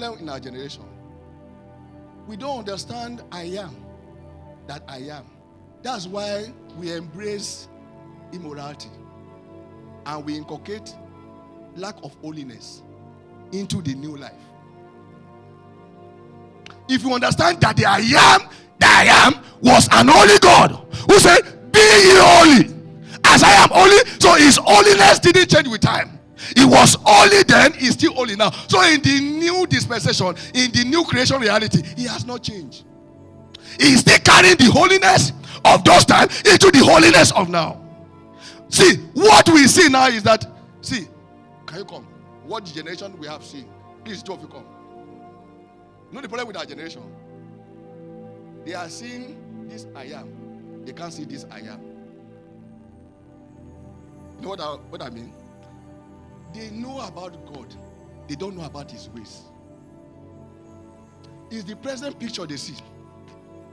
problem in our generation. We don't understand I am that I am. That's why we embrace immorality and we inculcate lack of holiness into the new life. If you understand that the I am was an holy God who said, be ye holy as I am holy. So his holiness didn't change with time. It was holy then, he's still holy now. So in the new dispensation, in the new creation reality, he has not changed. He's still carrying the holiness of those times into the holiness of now. See, what we see now is that, see, can you come? What generation we have seen? Please, two of you come. You know the problem with our generation? They are seeing this I am. They can't see this I am. You know what I mean? They know about God. They don't know about his ways. It's the present picture they see.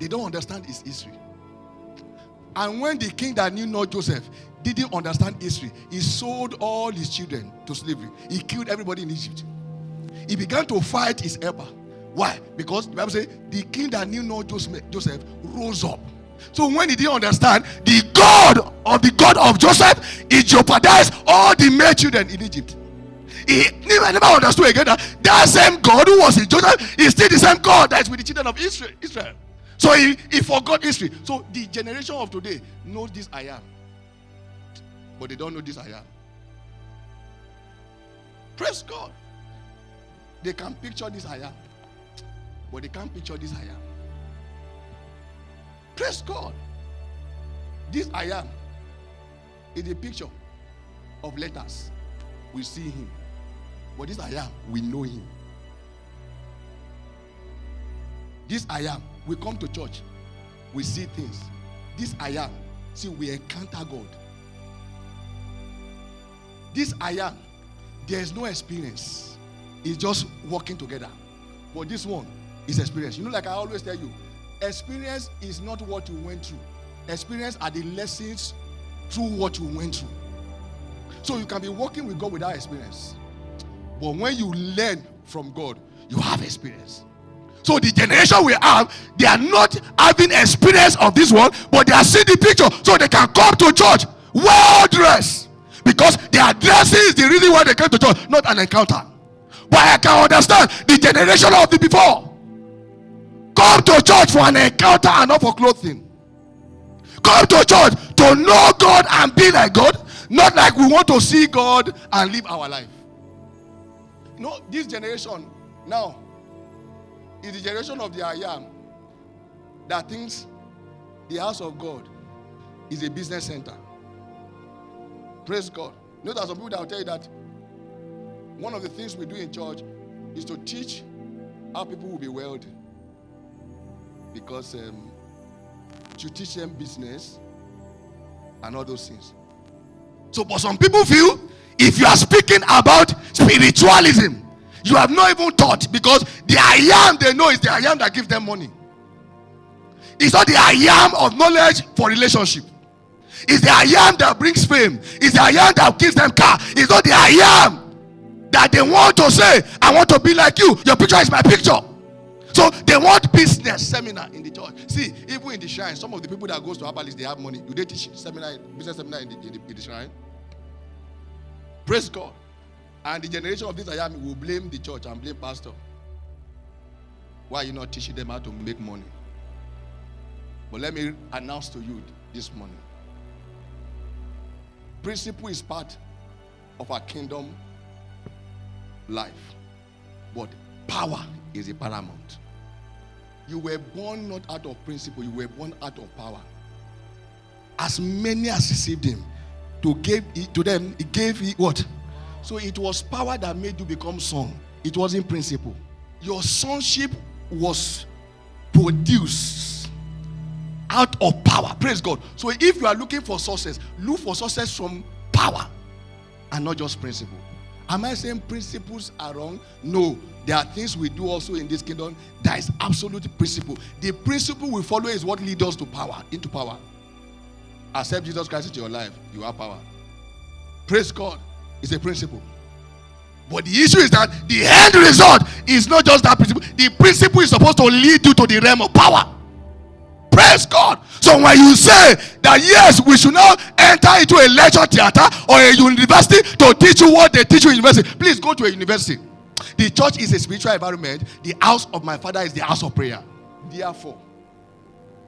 They don't understand his history. And when the king that knew not Joseph didn't understand history, he sold all his children to slavery. He killed everybody in Egypt. He began to fight his helper. Why? Because the Bible says the king that knew not Joseph rose up. So when he didn't understand, the God of Joseph, he jeopardized all the male children in Egypt. He never understood again that same God who was in Joseph is still the same God that is with the children of Israel. So he forgot history. So the generation of today knows this I am, but they don't know this I am. Praise God. They can picture this I am, but they can't picture this I am. Praise God. This I am is a picture of letters. We see him. But this I am, we know him. This I am, we come to church. We see things. This I am, see, we encounter God. This I am, there is no experience. It's just working together. But this one is experience. You know, like I always tell you, experience is not what you went through. Experience are the lessons through what you went through. So you can be working with God without experience. But when you learn from God, you have experience. So the generation we have, they are not having experience of this one, but they are seeing the picture so they can come to church well dressed. Because their dressing is the reason why they came to church, not an encounter. But I can understand the generation of the before. Come to church for an encounter and not for clothing. Come to church to know God and be like God, not like we want to see God and live our life. You know, this generation now is the generation of the I am that thinks the house of God is a business center. Praise God. You know, there are some people that will tell you that one of the things we do in church is to teach how people will be wealthy. Because you teach them business and all those things. So, but some people feel if you are speaking about spiritualism, you have not even taught, because the I am they know is the I am that gives them money. It's not the I am of knowledge for relationship. It's the I am that brings fame. It's the I am that gives them car. It's not the I am that they want to say, I want to be like you. Your picture is my picture. So they want business seminar in the church. See, even in the shrine, some of the people that goes to Herbalist, they have money. Do they teach business seminar in the shrine? Praise God. And the generation of this I am will blame the church and blame pastor. Why are you not teaching them how to make money? But let me announce to you this morning. Principle is part of our kingdom life. But power is a paramount. You were born not out of principle, you were born out of power. As many as received him, to them, he gave what? So it was power that made you become son. It wasn't principle. Your sonship was produced out of power. Praise God. So if you are looking for success, look for success from power and not just principle. Am I saying principles are wrong? No. There are things we do also in this kingdom that is absolute principle. The principle we follow is what leads us to power, into power. Accept Jesus Christ into your life, you have power. Praise God. It's a principle. But the issue is that the end result is not just that principle. The principle is supposed to lead you to the realm of power. Praise God. So when you say that yes, we should now enter into a lecture theater or a university to teach you what they teach you in university, please go to a university. The church is a spiritual environment. The house of my father is the house of prayer. Therefore,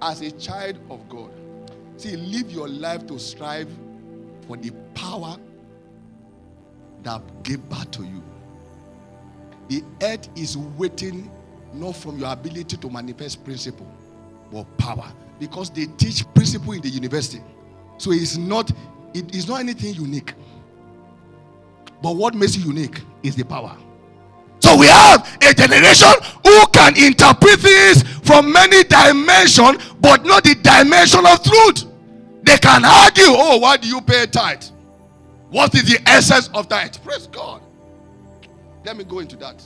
as a child of God, see, live your life to strive for the power that gave birth to you. The earth is waiting not from your ability to manifest principle, but power. Because they teach principle in the university. So it is not anything unique. But what makes you unique is the power. So we have a generation who can interpret things from many dimensions, but not the dimension of truth. They can argue, oh, why do you pay tithe? What is the essence of tithe? Praise God. Let me go into that.